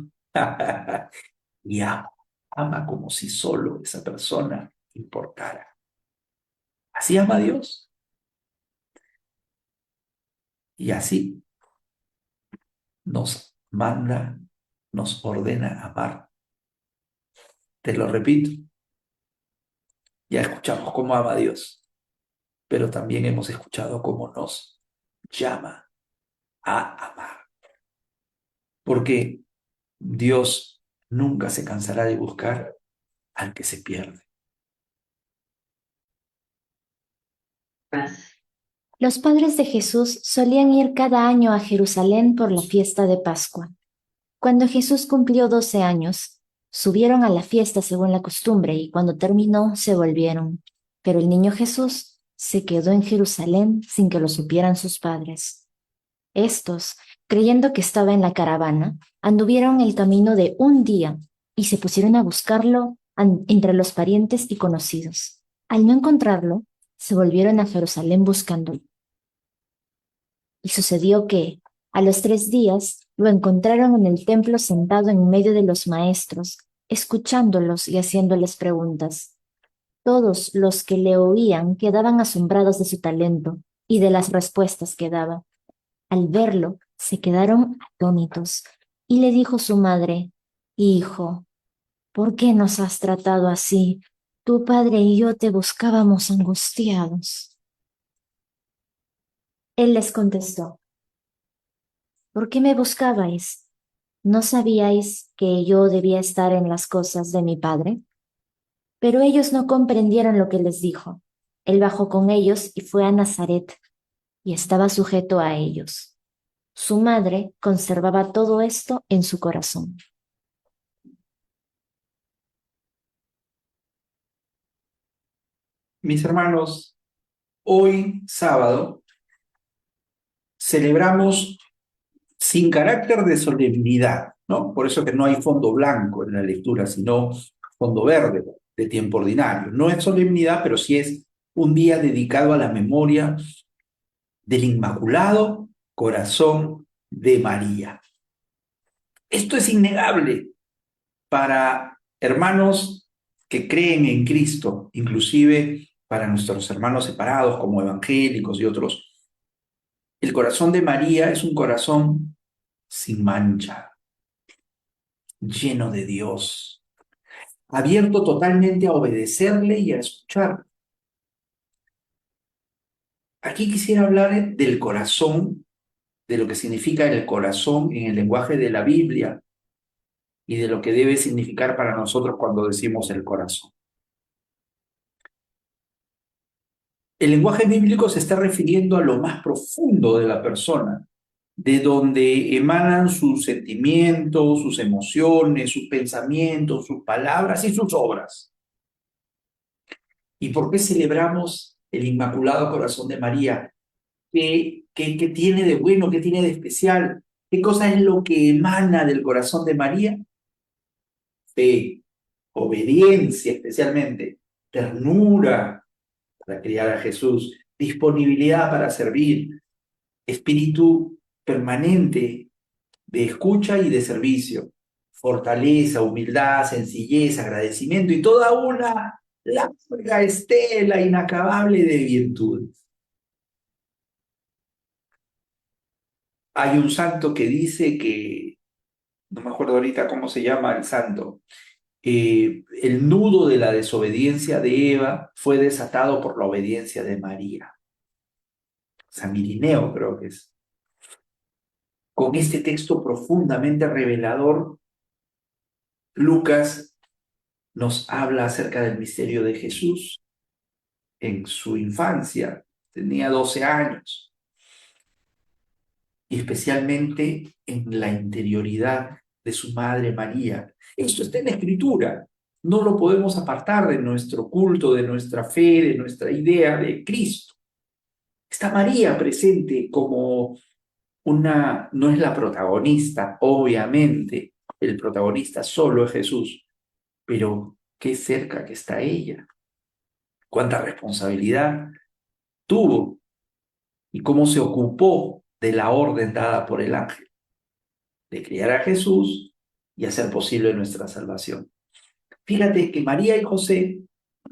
y ama como si solo esa persona importara. Así ama a Dios y así nos manda, nos ordena amar. Te lo repito, ya escuchamos cómo ama a Dios, pero también hemos escuchado cómo nos llama a amar. Porque Dios nunca se cansará de buscar al que se pierde.
Los padres de Jesús solían ir cada año a Jerusalén por la fiesta de Pascua. Cuando Jesús cumplió 12 años, subieron a la fiesta según la costumbre y cuando terminó se volvieron. Pero el niño Jesús se quedó en Jerusalén sin que lo supieran sus padres. Estos, creyendo que estaba en la caravana, anduvieron el camino de un día y se pusieron a buscarlo entre los parientes y conocidos. Al no encontrarlo, se volvieron a Jerusalén buscándolo. Y sucedió que, a los 3 días, lo encontraron en el templo sentado en medio de los maestros, escuchándolos y haciéndoles preguntas. Todos los que le oían quedaban asombrados de su talento y de las respuestas que daba. Al verlo, se quedaron atónitos y le dijo su madre, Hijo, ¿por qué nos has tratado así? Tu padre y yo te buscábamos angustiados. Él les contestó, ¿por qué me buscabais? ¿No sabíais que yo debía estar en las cosas de mi padre? Pero ellos no comprendieron lo que les dijo. Él bajó con ellos y fue a Nazaret, y estaba sujeto a ellos. Su madre conservaba todo esto en su corazón.
Mis hermanos, hoy sábado celebramos sin carácter de solemnidad, ¿no? Por eso que no hay fondo blanco en la lectura, sino fondo verde de tiempo ordinario. No es solemnidad, pero sí es un día dedicado a la memoria del Inmaculado Corazón de María. Esto es innegable para hermanos que creen en Cristo, inclusive para nuestros hermanos separados como evangélicos y otros. El corazón de María es un corazón sin mancha, lleno de Dios, abierto totalmente a obedecerle y a escuchar. Aquí quisiera hablar del corazón, de lo que significa el corazón en el lenguaje de la Biblia y de lo que debe significar para nosotros cuando decimos el corazón. El lenguaje bíblico se está refiriendo a lo más profundo de la persona, de donde emanan sus sentimientos, sus emociones, sus pensamientos, sus palabras y sus obras. ¿Y por qué celebramos el Inmaculado Corazón de María? ¿Qué tiene de bueno? ¿Qué tiene de especial? ¿Qué cosa es lo que emana del corazón de María? Fe, obediencia especialmente, ternura para criar a Jesús, disponibilidad para servir, espíritu permanente de escucha y de servicio, fortaleza, humildad, sencillez, agradecimiento y toda una larga estela inacabable de virtudes. Hay un santo que dice que, no me acuerdo ahorita cómo se llama el santo, el nudo de la desobediencia de Eva fue desatado por la obediencia de María. San Irineo creo que es. Con este texto profundamente revelador, Lucas nos habla acerca del misterio de Jesús en su infancia. Tenía 12 años y especialmente en la interioridad de su madre María. Esto está en la Escritura. No lo podemos apartar de nuestro culto, de nuestra fe, de nuestra idea de Cristo. Está María presente como una, no es la protagonista, obviamente, el protagonista solo es Jesús, pero qué cerca que está ella, cuánta responsabilidad tuvo y cómo se ocupó de la orden dada por el ángel. de criar a Jesús y hacer posible nuestra salvación. Fíjate que María y José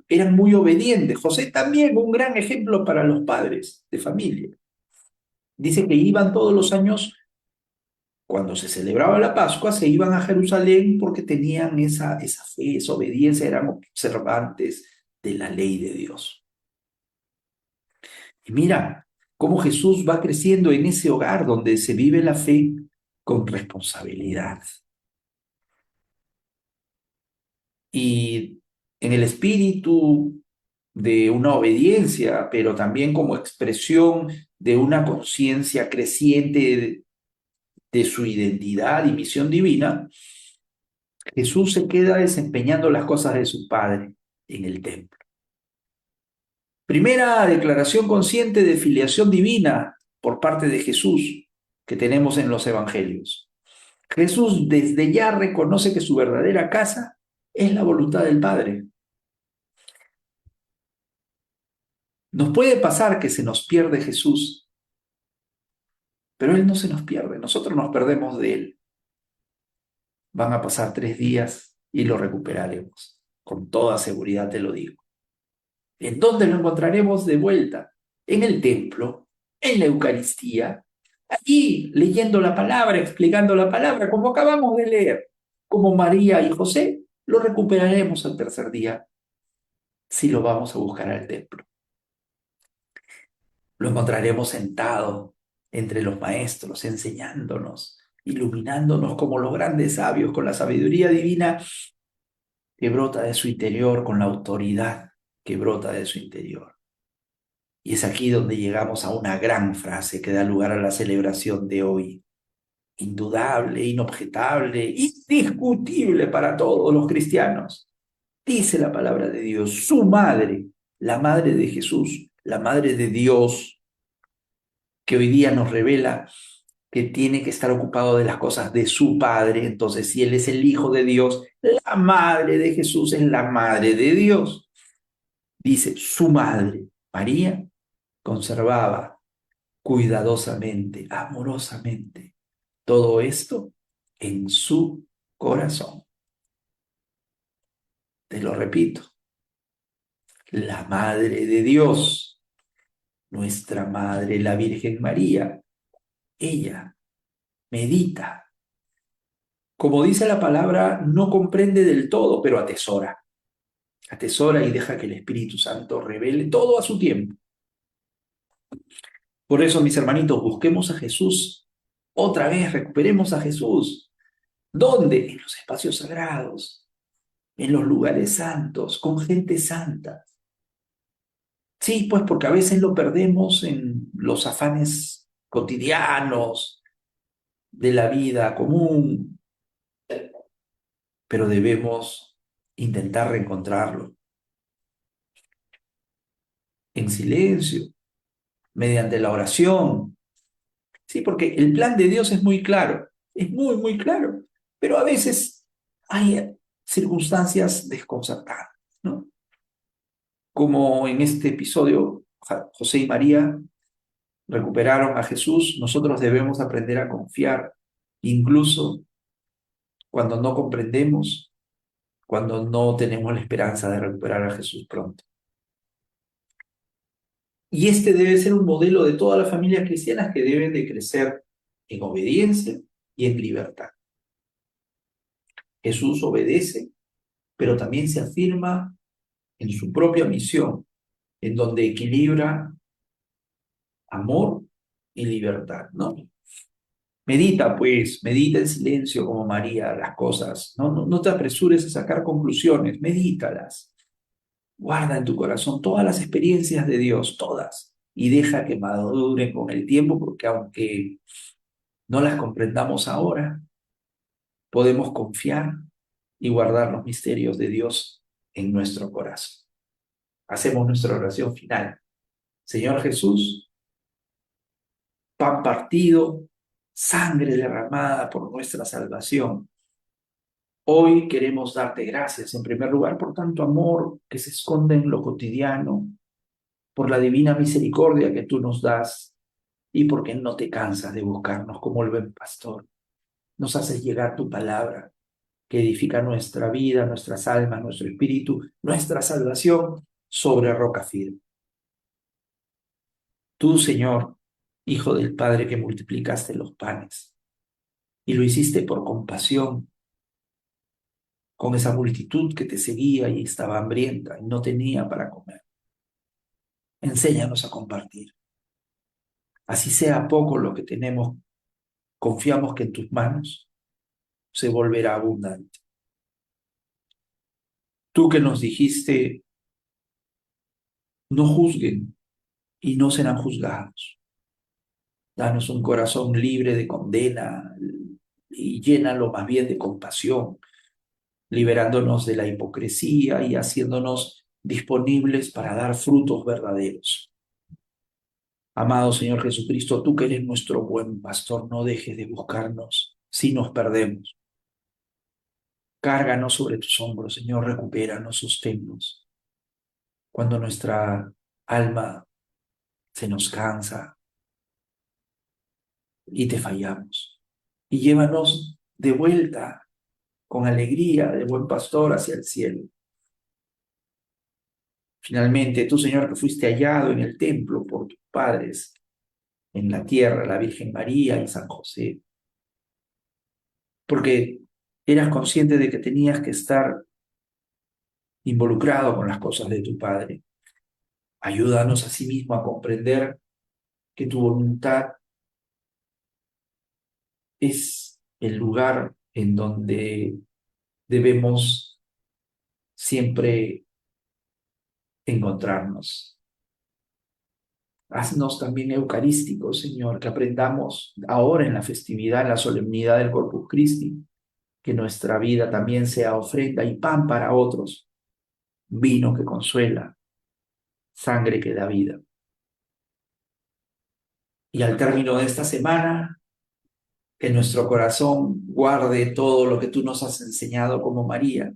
eran muy obedientes. José también, un gran ejemplo para los padres de familia. Dice que iban todos los años, cuando se celebraba la Pascua, se iban a Jerusalén porque tenían esa fe, esa obediencia, eran observantes de la ley de Dios. Y mira cómo Jesús va creciendo en ese hogar donde se vive la fe con responsabilidad. Y en el espíritu de una obediencia, pero también como expresión de una conciencia creciente de su identidad y misión divina, Jesús se queda desempeñando las cosas de su Padre en el templo. Primera declaración consciente de filiación divina por parte de Jesús que tenemos en los evangelios. Jesús desde ya reconoce que su verdadera casa es la voluntad del Padre. Nos puede pasar que se nos pierde Jesús, pero Él no se nos pierde, nosotros nos perdemos de Él. Van a pasar 3 días y lo recuperaremos, con toda seguridad te lo digo. ¿En dónde lo encontraremos de vuelta? En el templo, en la Eucaristía, allí leyendo la palabra, explicando la palabra, como acabamos de leer. Como María y José, lo recuperaremos al tercer día si lo vamos a buscar al templo. Lo encontraremos sentado entre los maestros, enseñándonos, iluminándonos como los grandes sabios, con la sabiduría divina que brota de su interior, con la autoridad que brota de su interior. Y es aquí donde llegamos a una gran frase que da lugar a la celebración de hoy. Indudable, inobjetable, indiscutible para todos los cristianos. Dice la palabra de Dios, su madre, la madre de Jesús, la madre de Dios, que hoy día nos revela que tiene que estar ocupado de las cosas de su Padre. Entonces, si Él es el Hijo de Dios, la madre de Jesús es la madre de Dios. Dice, su madre, María, conservaba cuidadosamente, amorosamente, todo esto en su corazón. Te lo repito, la madre de Dios, nuestra madre, la Virgen María, ella medita. Como dice la palabra, no comprende del todo, pero atesora. Atesora y deja que el Espíritu Santo revele todo a su tiempo. Por eso, mis hermanitos, busquemos a Jesús. Otra vez, recuperemos a Jesús. ¿Dónde? En los espacios sagrados, en los lugares santos, con gente santa. Sí, pues porque a veces lo perdemos en los afanes cotidianos de la vida común, pero debemos intentar reencontrarlo en silencio, mediante la oración. Sí, porque el plan de Dios es muy claro, es muy, muy claro, pero a veces hay circunstancias desconcertantes, ¿no? Como en este episodio, José y María recuperaron a Jesús, nosotros debemos aprender a confiar, incluso cuando no comprendemos, cuando no tenemos la esperanza de recuperar a Jesús pronto. Y este debe ser un modelo de todas las familias cristianas que deben de crecer en obediencia y en libertad. Jesús obedece, pero también se afirma en su propia misión, en donde equilibra amor y libertad, ¿no? Medita, pues, medita en silencio como María las cosas, no te apresures a sacar conclusiones, medítalas. Guarda en tu corazón todas las experiencias de Dios, todas, y deja que maduren con el tiempo, porque aunque no las comprendamos ahora, podemos confiar y guardar los misterios de Dios en nuestro corazón. Hacemos nuestra oración final. Señor Jesús, pan partido, sangre derramada por nuestra salvación. Hoy queremos darte gracias en primer lugar por tanto amor que se esconde en lo cotidiano, por la divina misericordia que tú nos das y porque no te cansas de buscarnos como el buen pastor. nos haces llegar tu palabra que edifica nuestra vida, nuestras almas, nuestro espíritu, nuestra salvación sobre roca firme. Tú, Señor, Hijo del Padre que multiplicaste los panes y lo hiciste por compasión con esa multitud que te seguía y estaba hambrienta y no tenía para comer. Enséñanos a compartir. Así sea poco lo que tenemos, confiamos que en tus manos se volverá abundante. Tú que nos dijiste, no juzguen y no serán juzgados. Danos un corazón libre de condena y llénalo más bien de compasión, liberándonos de la hipocresía y haciéndonos disponibles para dar frutos verdaderos. Amado Señor Jesucristo, tú que eres nuestro buen pastor, no dejes de buscarnos si nos perdemos. Cárganos sobre tus hombros, Señor, recupéranos, sosténnos. Cuando nuestra alma se nos cansa y te fallamos. Y llévanos de vuelta con alegría de buen pastor hacia el cielo. Finalmente, tú, Señor, que fuiste hallado en el templo por tus padres, en la tierra, la Virgen María y San José, porque eras consciente de que tenías que estar involucrado con las cosas de tu Padre. Ayúdanos asimismo a comprender que tu voluntad es el lugar en donde debemos siempre encontrarnos. Haznos también eucarísticos, Señor, que aprendamos ahora en la festividad, en la solemnidad del Corpus Christi, que nuestra vida también sea ofrenda y pan para otros, vino que consuela, sangre que da vida. Y al término de esta semana, que nuestro corazón guarde todo lo que tú nos has enseñado como María,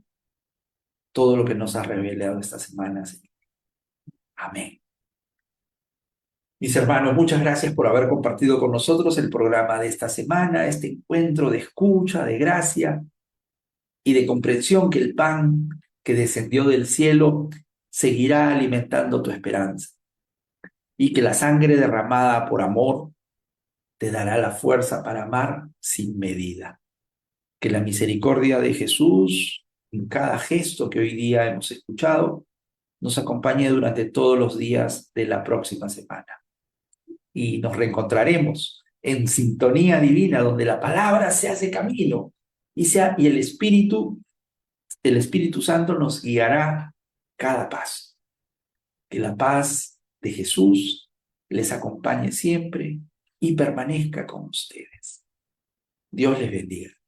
todo lo que nos has revelado esta semana, Señor. Amén. Mis hermanos, muchas gracias por haber compartido con nosotros el programa de esta semana, este encuentro de escucha, de gracia y de comprensión que el pan que descendió del cielo seguirá alimentando tu esperanza y que la sangre derramada por amor te dará la fuerza para amar sin medida. Que la misericordia de Jesús en cada gesto que hoy día hemos escuchado nos acompañe durante todos los días de la próxima semana. Y nos reencontraremos en sintonía divina, donde la palabra se hace camino y el Espíritu Santo nos guiará cada paso. Que la paz de Jesús les acompañe siempre y permanezca con ustedes. Dios les bendiga.